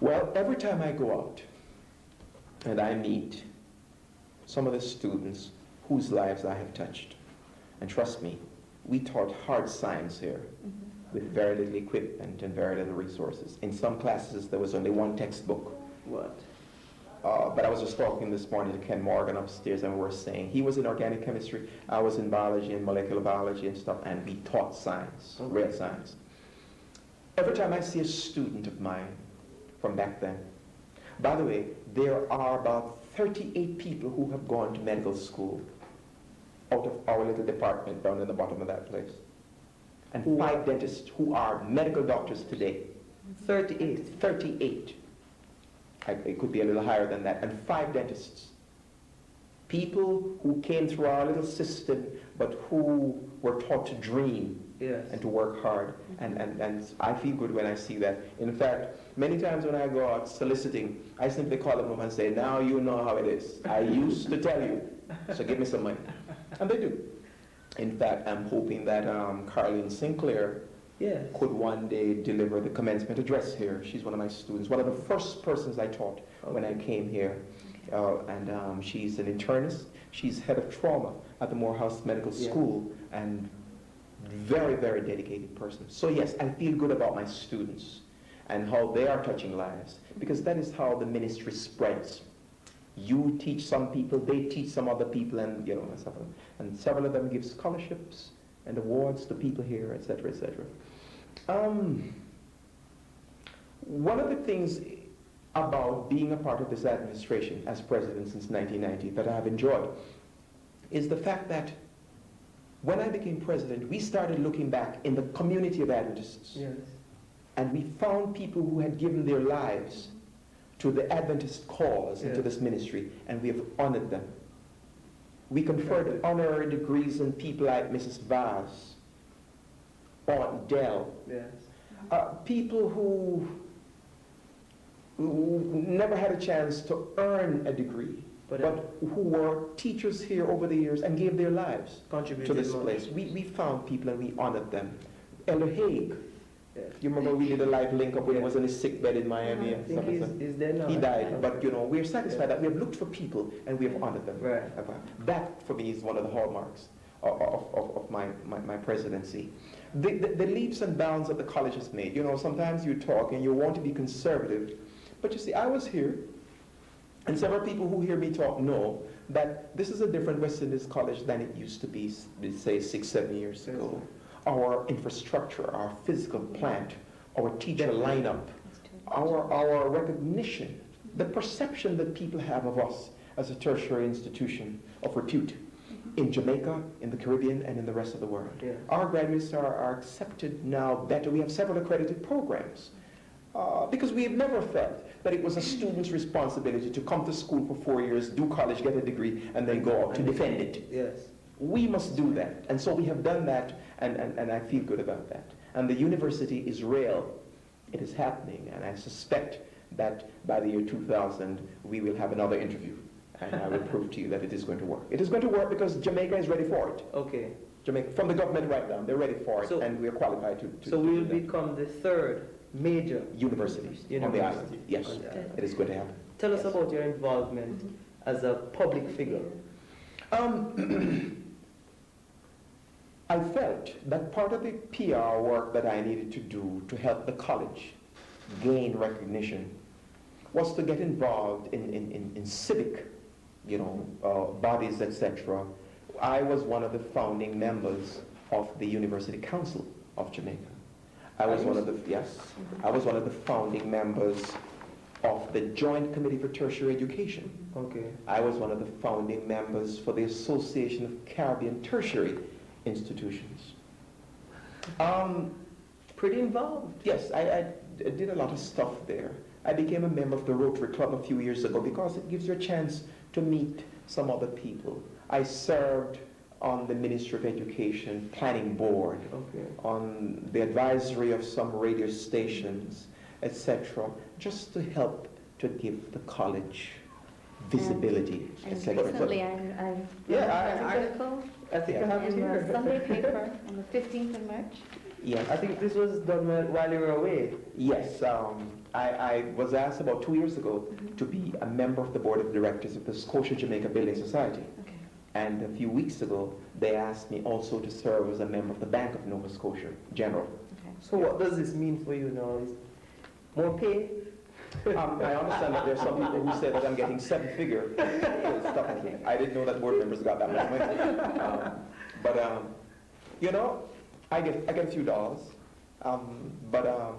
Well, every time I go out and I meet some of the students whose lives I have touched, and trust me, we taught hard science here with very little equipment and very little resources. In some classes, there was only one textbook. What? But I was just talking this morning to Ken Morgan upstairs, and we were saying he was in organic chemistry, I was in biology and molecular biology and stuff, and we taught science, real science. Every time I see a student of mine from back then, by the way, there are about 38 people who have gone to medical school out of our little department down in the bottom of that place. And 5 dentists who are medical doctors today. 38. 38. It could be a little higher than that. And 5 dentists. People who came through our little system, but who were taught to dream and to work hard. And I feel good when I see that. In fact, many times when I go out soliciting, I simply call them up and say, now you know how it is. I used to tell you, so give me some money. And they do. In fact, I'm hoping that Carlene Sinclair could one day deliver the commencement address here. She's one of my students, one of the first persons I taught when I came here. And she's an internist. She's head of trauma at the Morehouse Medical School, and very, very dedicated person. So yes, I feel good about my students and how they are touching lives, because that is how the ministry spreads. You teach some people, they teach some other people, and you know, and several of them give scholarships and awards to people here, etc., etc. One of the things about being a part of this administration as president since 1990 that I have enjoyed is the fact that when I became president, we started looking back in the community of Adventists. Yes. And we found people who had given their lives to the Adventist cause and to this ministry, and we have honored them. We conferred honorary degrees on people like Mrs. Vaz, Aunt Dell, people who never had a chance to earn a degree, but who were teachers here over the years and gave their lives to this place. We found people and we honored them. Elder Haig, you remember we did a live link up when he was in his sick bed in Miami? I think he's there now. He died, but you know, we're satisfied that we have looked for people and we have honored them. Right. That for me is one of the hallmarks of my presidency. The leaps and bounds that the college has made. You know, sometimes you talk and you want to be conservative, but you see, I was here, and several people who hear me talk know that this is a different West Indies college than it used to be, say, 6-7 years ago. Our infrastructure, our physical plant, our teacher lineup, our recognition, the perception that people have of us as a tertiary institution of repute in Jamaica, in the Caribbean, and in the rest of the world. Our graduates are accepted now better. We have several accredited programs because we have never felt that it was a student's responsibility to come to school for 4 years, do college, get a degree, and then go out to defend it. Yes. We must do that. And so we have done that, and I feel good about that. And the university is real. It is happening, and I suspect that by the year 2000, we will have another interview. And I will prove to you that it is going to work. It is going to work because Jamaica is ready for it. Okay. Jamaica, from the government right now, they're ready for it, and we are qualified to So we will do that. become the 3rd major University on the island. Yes, it is going to happen. Tell us about your involvement as a public figure. I felt that part of the PR work that I needed to do to help the college gain recognition was to get involved in civic, bodies, etc. I was one of the founding members of the University Council of Jamaica. I was one of the founding members of the Joint Committee for Tertiary Education. Okay. I was one of the founding members for the Association of Caribbean Tertiary Institutions. Pretty involved. Yes, I did a lot of stuff there. I became a member of the Rotary Club a few years ago because it gives you a chance to meet some other people. I served on the Ministry of Education Planning Board, on the advisory of some radio stations, etc., just to help to give the college visibility, etc. Recently, I wrote an article I think I have it in here. the Sunday paper on the 15th of March Yes. I think this was done while you were away. Yes, I was asked about 2 years ago to be a member of the board of directors of the Scotia Jamaica Building Society. Okay. And a few weeks ago, they asked me also to serve as a member of the Bank of Nova Scotia General. Okay. So what does this mean for you now? Is more pay? I understand that there's some people who say that I'm getting seven-figure stuff. I didn't know that board members got that much money. But you know, I get a few dollars. But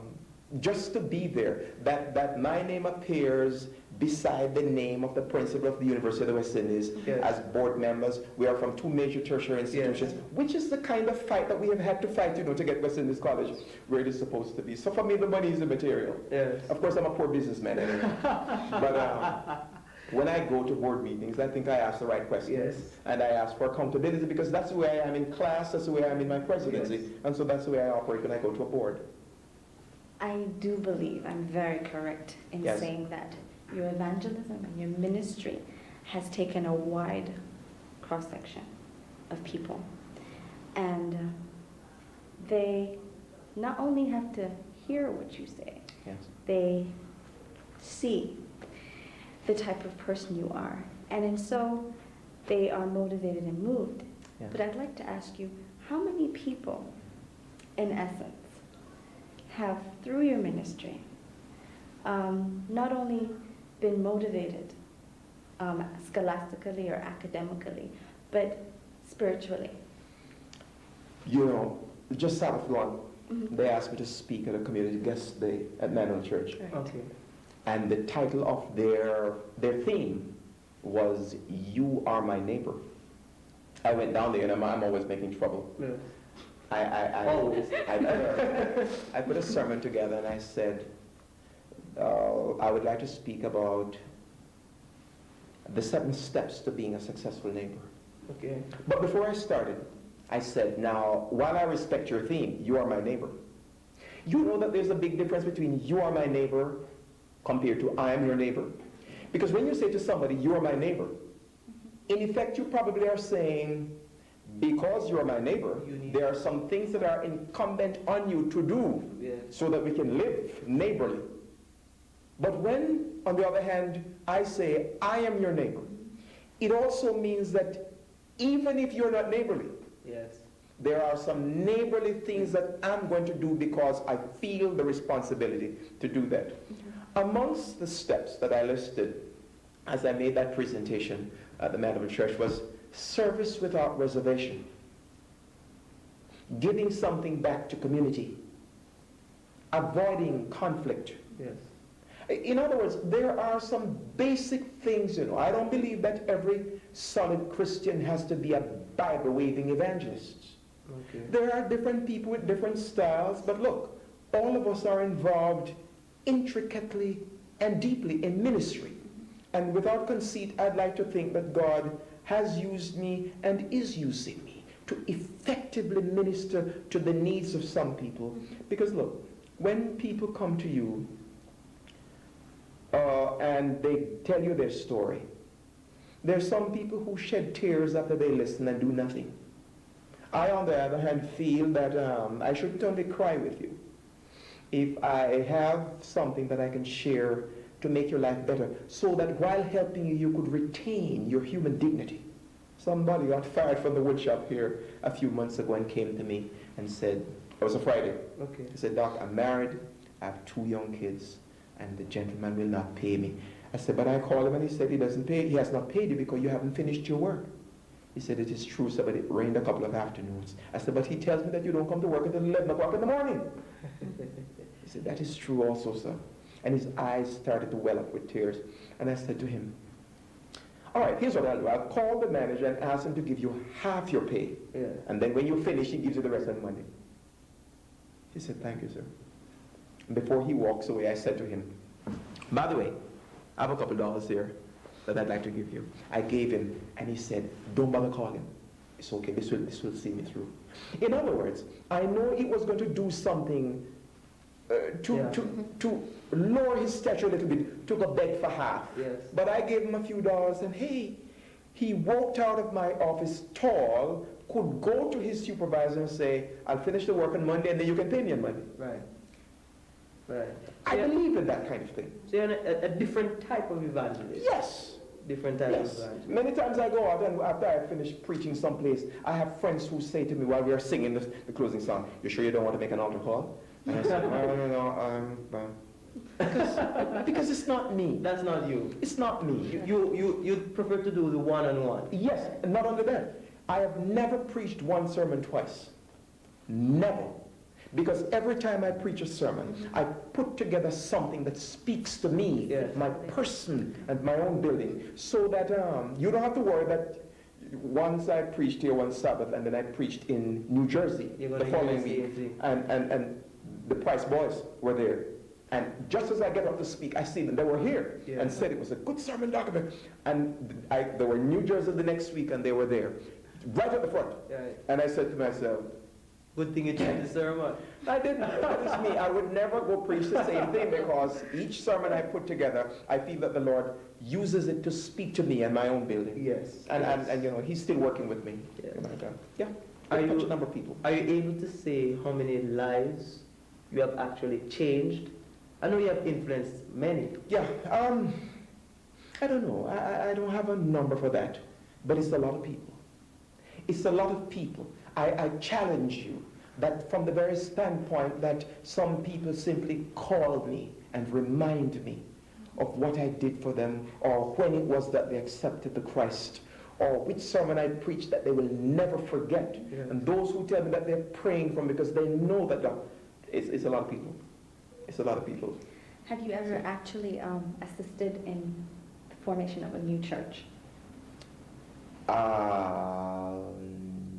just to be there, that my name appears beside the name of the principal of the University of the West Indies as board members. We are from two major tertiary institutions, which is the kind of fight that we have had to fight, you know, to get West Indies College where it is supposed to be. So for me, the money is immaterial. Yes. Of course, I'm a poor businessman anyway. But when I go to board meetings, I think I ask the right questions. Yes. And I ask for accountability because that's the way I am in class, that's the way I am in my presidency. Yes. And so that's the way I operate when I go to a board. I do believe I'm very correct in Yes. saying that your evangelism and your ministry has taken a wide cross-section of people. And they not only have to hear what you say, Yes. they see the type of person you are. And so they are motivated and moved. Yes. But I'd like to ask you, how many people, in essence, have, through your ministry, not only been motivated scholastically or academically, but spiritually? You know, just Sabbath one, they asked me to speak at a community guest day at Manuel Church. Right. Okay. And the title of their theme was "You Are My Neighbor." I went down there, and I'm always making trouble. Yes. I put a sermon together, and I said, I would like to speak about the 7 steps to being a successful neighbor. Okay. But before I started, I said, now, while I respect your theme, you are my neighbor, you know that there's a big difference between you are my neighbor compared to I am your neighbor. Because when you say to somebody, you are my neighbor, in effect, you probably are saying, because you are my neighbor, there are some things that are incumbent on you to do so that we can live neighborly. But when, on the other hand, I say, I am your neighbor, it also means that even if you're not neighborly, there are some neighborly things that I'm going to do because I feel the responsibility to do that. Amongst the steps that I listed as I made that presentation at the Manuel Church was service without reservation, giving something back to community, avoiding conflict. Yes. In other words, there are some basic things, you know. I don't believe that every solid Christian has to be a Bible-waving evangelist. Okay. There are different people with different styles, but look, all of us are involved intricately and deeply in ministry. And without conceit, I'd like to think that God has used me and is using me to effectively minister to the needs of some people. Because look, when people come to you and they tell you their story, there's some people who shed tears after they listen and do nothing. I, on the other hand, feel that I shouldn't only cry with you. If I have something that I can share to make your life better, so that while helping you, you could retain your human dignity. Somebody got fired from the woodshop here a few months ago and came to me and said, it was a Friday. Okay. He said, Doc, I'm married, I have 2 young kids, and the gentleman will not pay me. I said, but I called him and he said he doesn't pay. He has not paid you because you haven't finished your work. He said, it is true, sir, but it rained a couple of afternoons. I said, but he tells me that you don't come to work until 11 o'clock in the morning. He said, that is true also, sir. And his eyes started to well up with tears. And I said to him, all right, here's what I'll do. I'll call the manager and ask him to give you half your pay. Yeah. And then when you finish, he gives you the rest of the money. He said, thank you, sir. And before he walks away, I said to him, by the way, I have a couple dollars here that I'd like to give you. I gave him, and he said, don't bother calling. It's okay, this will see me through. In other words, I know he was going to do something to lower his stature a little bit, took a bed for half. Yes. But I gave him a few dollars, and hey, he walked out of my office tall, could go to his supervisor and say, I'll finish the work on Monday and then you can pay me on Monday. Right. Right. I believe in that kind of thing. So you're a different type of evangelist. Yes. Different type of Yes. evangelist. Many times I go out and after I finish preaching someplace, I have friends who say to me while we are singing the closing song, you sure you don't want to make an altar call? And I said, because it's not me. That's not you. It's not me. You prefer to do the one-on-one. Yes, and not only that. I have never preached one sermon twice. Never. Because every time I preach a sermon, I put together something that speaks to me, Yes. my person, and my own building, so that you don't have to worry that once I preached here one Sabbath, and then I preached in New Jersey the following week, and the Price Boys were there. And just as I get up to speak, I see them. They were here and said it was a good sermon, Dr. And they were in New Jersey the next week, and they were there, right at the front. Right. And I said to myself, good thing you did the sermon. I didn't. That is me. I would never go preach the same thing because each sermon I put together, I feel that the Lord uses it to speak to me and my own building. Yes. And you know, He's still working with me. Yes. Yeah. Are I touch you- a number of people. Are you able to say how many lives you have actually changed? I know you have influenced many. Yeah. I don't know. I don't have a number for that, but it's a lot of people. It's a lot of people. I challenge you that from the very standpoint that some people simply call me and remind me of what I did for them, or when it was that they accepted the Christ, or which sermon I preached that they will never forget. Yeah. And those who tell me that they're praying for me because they know that it's a lot of people. It's a lot of people. Have you ever actually assisted in the formation of a new church?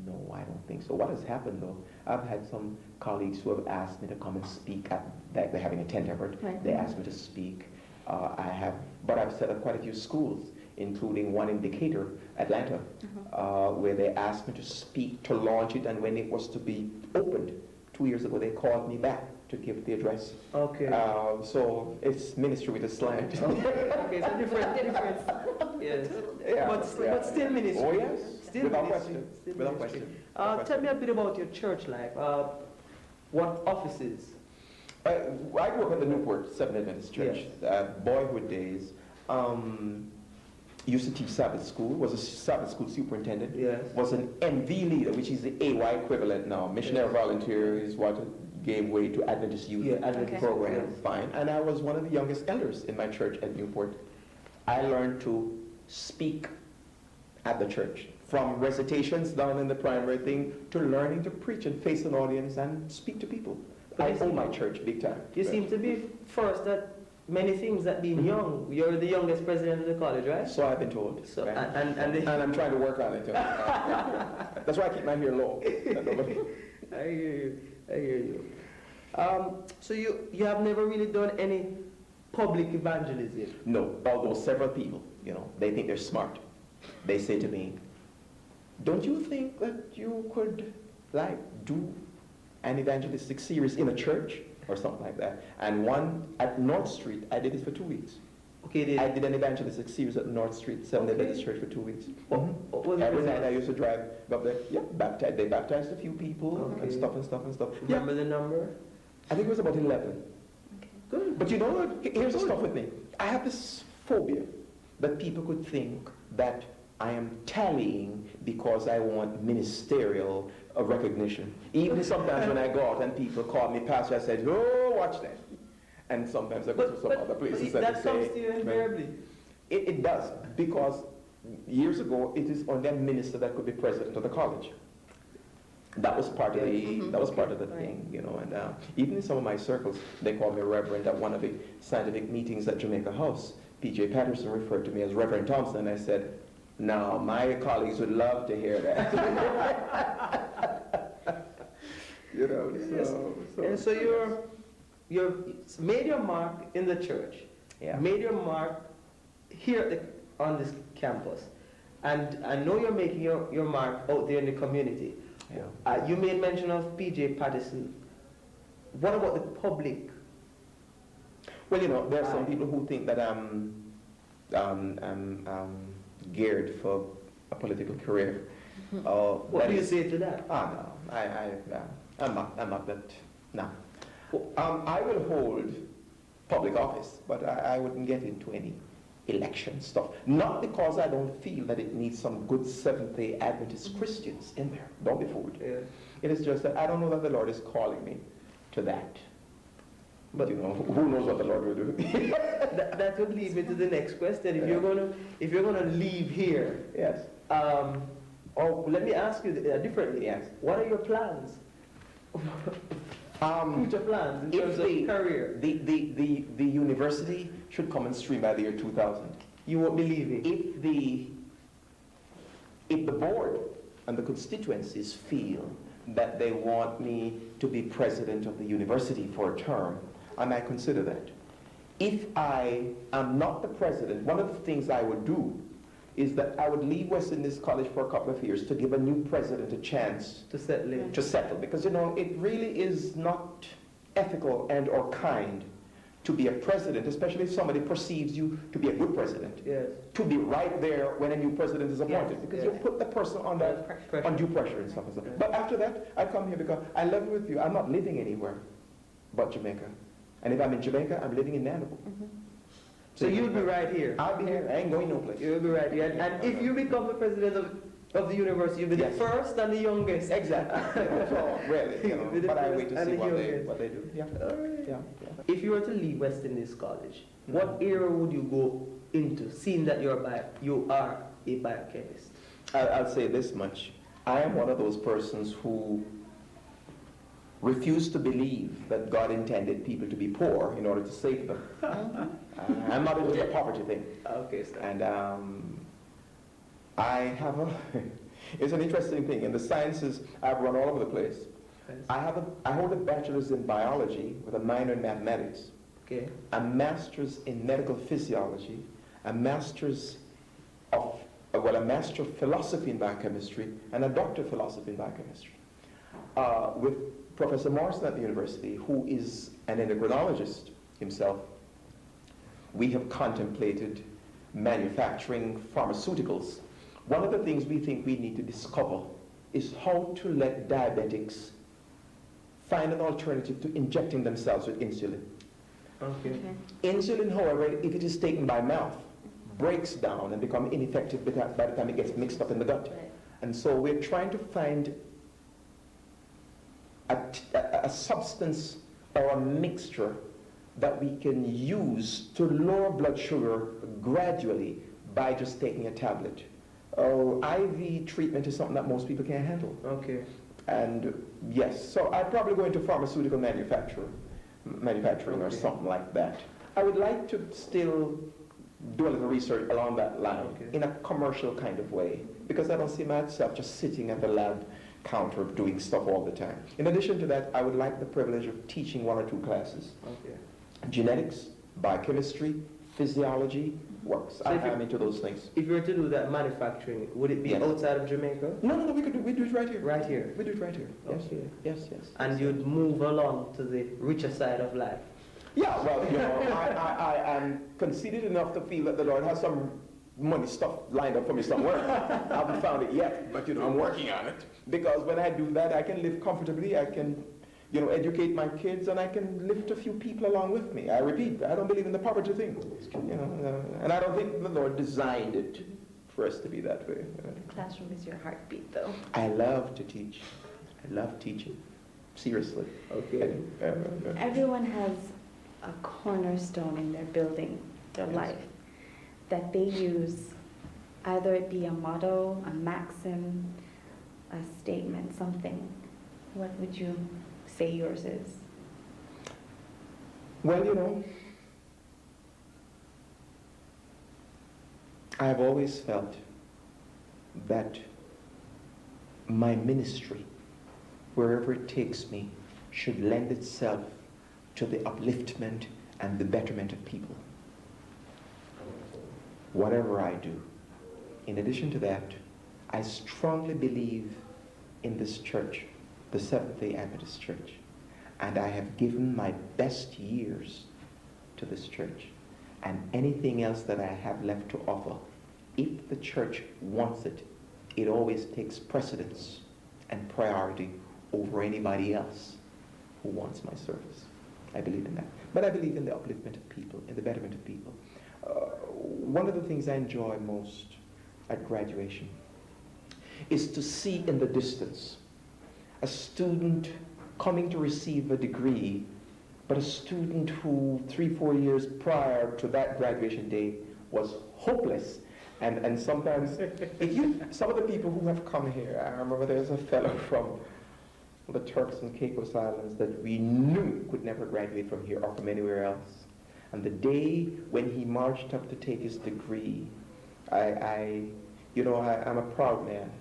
No, I don't think so. What has happened though, I've had some colleagues who have asked me to come and speak at, they're having a tent effort. Right. They asked me to speak. But I've set up quite a few schools, including one in Decatur, Atlanta, where they asked me to speak, to launch it, and when it was to be opened 2 years ago, they called me back to give the address. Okay. So it's ministry with a slant. Okay, so different. Yes. Yeah, But still ministry. Oh yes, Still without ministry. question. Still Without ministry. question. Tell me a bit about your church life. What offices? I grew up at the Newport Seventh Adventist Church. Boyhood days. Used to teach Sabbath school. Was a Sabbath school superintendent. Yes. Was an MV leader, which is the AY equivalent now. Missionary volunteer is what gave way to Adventist Youth Adventist program. yes. Fine. And I was one of the youngest elders in my church at Newport. I learned to speak at the church, from recitations down in the primary thing to learning to preach and face an audience and speak to people. I owe my church big time. You seem to be first at many things that being young. You're the youngest president of the college, right? So I've been told. So, right? and I'm trying to work on it too. That's why I keep my hair low. I hear you. So you have never really done any public evangelism? No, although several people, they think they're smart. They say to me, don't you think that you could do an evangelistic series in a church or something like that? And one at North Street, I did it for 2 weeks. Okay, I did an evangelistic series at North Street, Seventh Adventist Church for 2 weeks. What was the Every result? night I used to drive up there. Yeah, they baptized a few people and Okay. stuff. Remember the number? I think it was about 11. Okay. Good. But you know what? Here's the stuff with me. I have this phobia that people could think that I am tallying because I want ministerial recognition. Even sometimes when I go out and people call me pastor, I said, oh, watch that. And sometimes I go to some other places and that they comes say, to you invariably. It does, because years ago, it is only a minister that could be president of the college. That was part of the thing, and even in some of my circles, they call me Reverend. At one of the scientific meetings at Jamaica House, P.J. Patterson referred to me as Reverend Thompson, and I said, now, my colleagues would love to hear that. And so you're made your mark in the church, made your mark here on this campus, and I know you're making your mark out there in the community. Yeah. You made mention of P.J. Patterson. What about the public? Well, there are some people who think that I'm geared for a political career. What do you say to that? No, I'm not that, no. I will hold public office, but I wouldn't get into any election stuff. Not because I don't feel that it needs some good Seventh-day Adventist Christians in there. Don't be fooled. Yeah. It is just that I don't know that the Lord is calling me to that. But you know, who knows what the Lord will do? that would lead me to the next question. If you're gonna leave here, yes. Or let me ask you differently. Yes. What are your plans? Future plans in terms of career. The university should come and stream by the year 2000. You won't believe it. If the board and the constituencies feel that they want me to be president of the university for a term, I might consider that. If I am not the president, one of the things I would do is that I would leave West Indies College for a couple of years to give a new president a chance to settle in. To settle, because you know it really is not ethical and or kind to be a president, especially if somebody perceives you to be a good president. Yes. To be right there when a new president is appointed, Yes. because Yes. you put the person under undue pressure and stuff. Yes. But after that, I come here because I live with you. I'm not living anywhere but Jamaica, and if I'm in Jamaica, I'm living in Nanabu. So you'll be right here. I'll be here. I ain't going no place. You'll be right here. And if you become the president of the university, you'll be the first and the youngest. Exactly. So, really, you know, but I wait to see what they do. Yeah. All right. Yeah. If you were to leave West Indies College, what area would you go into, seeing that you are a biochemist? I'll say this much. I am one of those persons who refuse to believe that God intended people to be poor in order to save them. I'm not into the poverty thing. Okay, sir. And I have it's an interesting thing. In the sciences, I've run all over the place. Yes. I hold a bachelor's in biology with a minor in mathematics. Okay. A master's in medical physiology, a master's of a master of philosophy in biochemistry, and a doctor of philosophy in biochemistry. With Professor Morrison at the university, who is an endocrinologist himself, we have contemplated manufacturing pharmaceuticals. One of the things we think we need to discover is how to let diabetics find an alternative to injecting themselves with insulin. Okay. Insulin, however, if it is taken by mouth, breaks down and becomes ineffective by the time it gets mixed up in the gut. Right. And so we're trying to find a substance or a mixture that we can use to lower blood sugar gradually by just taking a tablet. IV treatment is something that most people can't handle. Okay. And yes, so I'd probably go into pharmaceutical manufacturing or something like that. I would like to still do a little research along that line in a commercial kind of way, because I don't see myself just sitting at the lab counter doing stuff all the time. In addition to that, I would like the privilege of teaching 1 or 2 classes. Okay. Genetics, biochemistry, physiology, works. So I'm into those things. If you were to do that manufacturing, would it be outside of Jamaica? No, we do it right here. Right here? We do it right here. Yes, Okay. yes. And you'd move along to the richer side of life? Yeah, well, you know, I am conceited enough to feel that the Lord has some money stuff lined up for me somewhere. I haven't found it yet, but you know, I'm working on it. Because when I do that, I can live comfortably, I can, you know, educate my kids, and I can lift a few people along with me. I repeat, I don't believe in the poverty thing, you know, and I don't think the Lord designed it for us to be that way. The classroom is your heartbeat, though. I love to teach. I love teaching. Seriously. Okay. Everyone has a cornerstone in their building, their life, that they use, either it be a motto, a maxim, a statement, something. What would you say yours is? Well, you know, I've always felt that my ministry, wherever it takes me, should lend itself to the upliftment and the betterment of people. Whatever I do. In addition to that, I strongly believe in this church, the Seventh-day Adventist Church, and I have given my best years to this church, and anything else that I have left to offer, if the church wants it, it always takes precedence and priority over anybody else who wants my service. I believe in that. But I believe in the upliftment of people, in the betterment of people. One of the things I enjoy most at graduation is to see in the distance a student coming to receive a degree, but a student who 3-4 years prior to that graduation day was hopeless. And sometimes, some of the people who have come here, I remember there's a fellow from the Turks and Caicos Islands that we knew could never graduate from here or from anywhere else. And the day when he marched up to take his degree, I'm a proud man.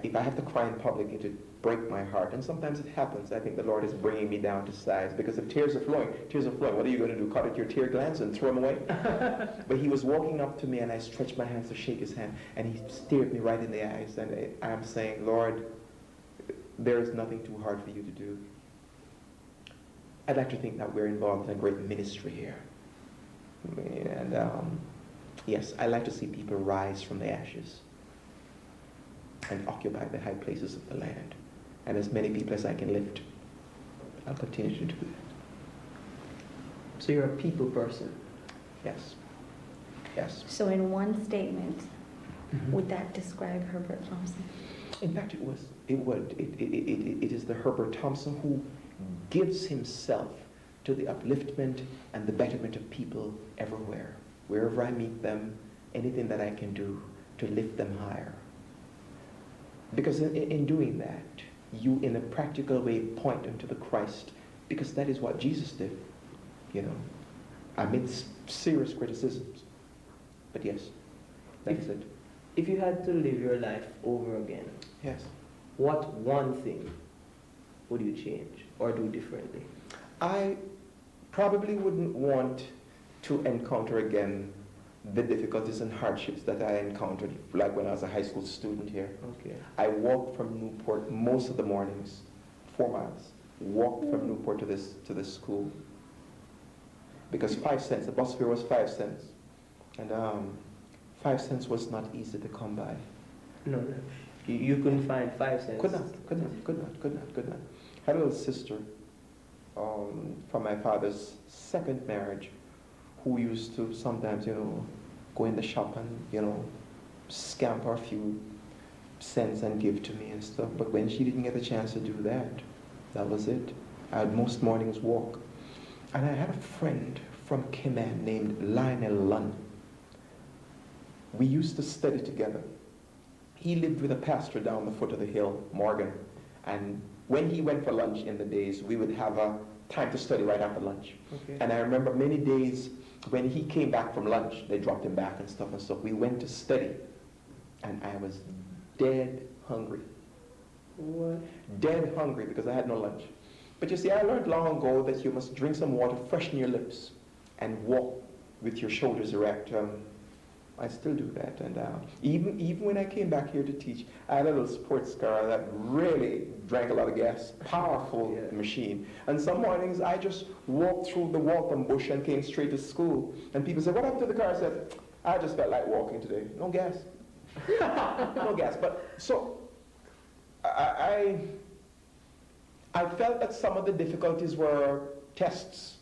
If I have to cry in public, it would break my heart. And sometimes it happens. I think the Lord is bringing me down to size, because if tears are flowing, what are you going to do? Cut at your tear glands and throw them away? But he was walking up to me, and I stretched my hands to shake his hand, and he stared me right in the eyes. And I'm saying, Lord, there is nothing too hard for you to do. I'd like to think that we're involved in a great ministry here. And yes, I like to see people rise from the ashes and occupy the high places of the land. And as many people as I can lift, I'll continue to do that. So you're a people person? Yes. Yes. So in one statement, would that describe Herbert Thompson? In fact, it would. It is the Herbert Thompson who gives himself to the upliftment and the betterment of people everywhere. Wherever I meet them, anything that I can do to lift them higher. Because in doing that, you in a practical way point them to the Christ, because that is what Jesus did, amidst serious criticisms. But yes, that's it. If you had to live your life over again, yes, what one thing would you change or do differently? I probably wouldn't want to encounter again the difficulties and hardships that I encountered, like when I was a high school student here. Okay. I walked from Newport most of the mornings, 4 miles, walked from Newport to this school, because 5 cents, the bus fare was 5 cents, and 5 cents was not easy to come by. No. You couldn't find 5 cents? Could not. I had a little sister from my father's second marriage who used to sometimes, go in the shop and, scamper a few cents and give to me and stuff. But when she didn't get a chance to do that, that was it. I would most mornings walk. And I had a friend from Kiman named Lionel Lunn. We used to study together. He lived with a pastor down the foot of the hill, Morgan. And when he went for lunch in the days, we would have a time to study right after lunch. Okay. And I remember many days when he came back from lunch, they dropped him back and stuff. We went to study, and I was dead hungry. What? Dead hungry because I had no lunch. But you see, I learned long ago that you must drink some water, freshen your lips, and walk with your shoulders erect. I still do that, and even when I came back here to teach, I had a little sports car that really drank a lot of gas, powerful machine. And some mornings I just walked through the Waltham bush and came straight to school. And people said, "What happened to the car?" I said, "I just felt like walking today. No gas, no gas." But so I felt that some of the difficulties were tests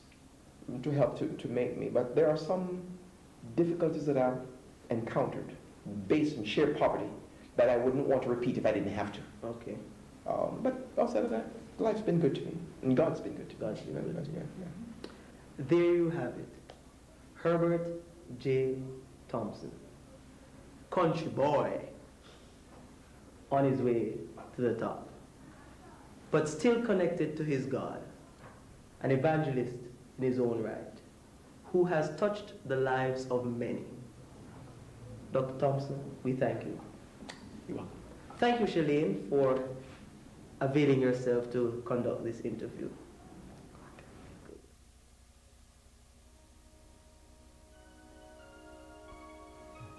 to help to make me. But there are some difficulties that I've encountered based on sheer poverty that I wouldn't want to repeat if I didn't have to. Okay. But outside of that, life's been good to me, and God's been good to me. God's been good to you. Yeah. There you have it. Herbert J. Thompson. Country boy on his way to the top, but still connected to his God, an evangelist in his own right, who has touched the lives of many. Dr. Thompson, we thank you. You're welcome. Thank you, Shelane, for availing yourself to conduct this interview.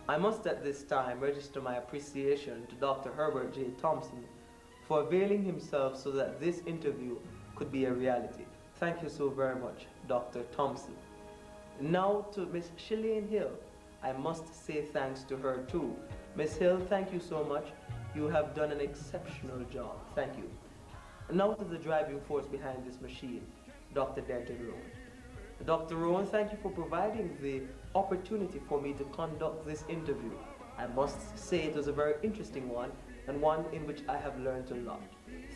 I must at this time register my appreciation to Dr. Herbert J. Thompson for availing himself so that this interview could be a reality. Thank you so very much, Dr. Thompson. Now to Miss Shelane Hill, I must say thanks to her too. Miss Hill, thank you so much. You have done an exceptional job. Thank you. Now to the driving force behind this machine, Dr. Denton Rowan. Dr. Rowan, thank you for providing the opportunity for me to conduct this interview. I must say it was a very interesting one, and one in which I have learned a lot.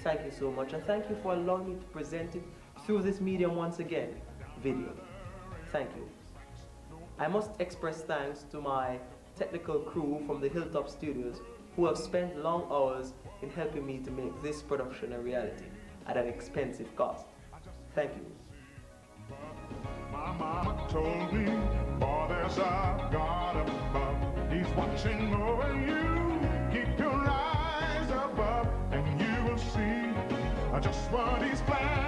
Thank you so much, and thank you for allowing me to present it through this medium once again, video. Thank you. I must express thanks to my technical crew from the Hilltop Studios who have spent long hours in helping me to make this production a reality at an expensive cost. Thank you. My mama told me, boy, there's a God above. He's watching over you. Keep your eyes above, and you will see just what he's planned.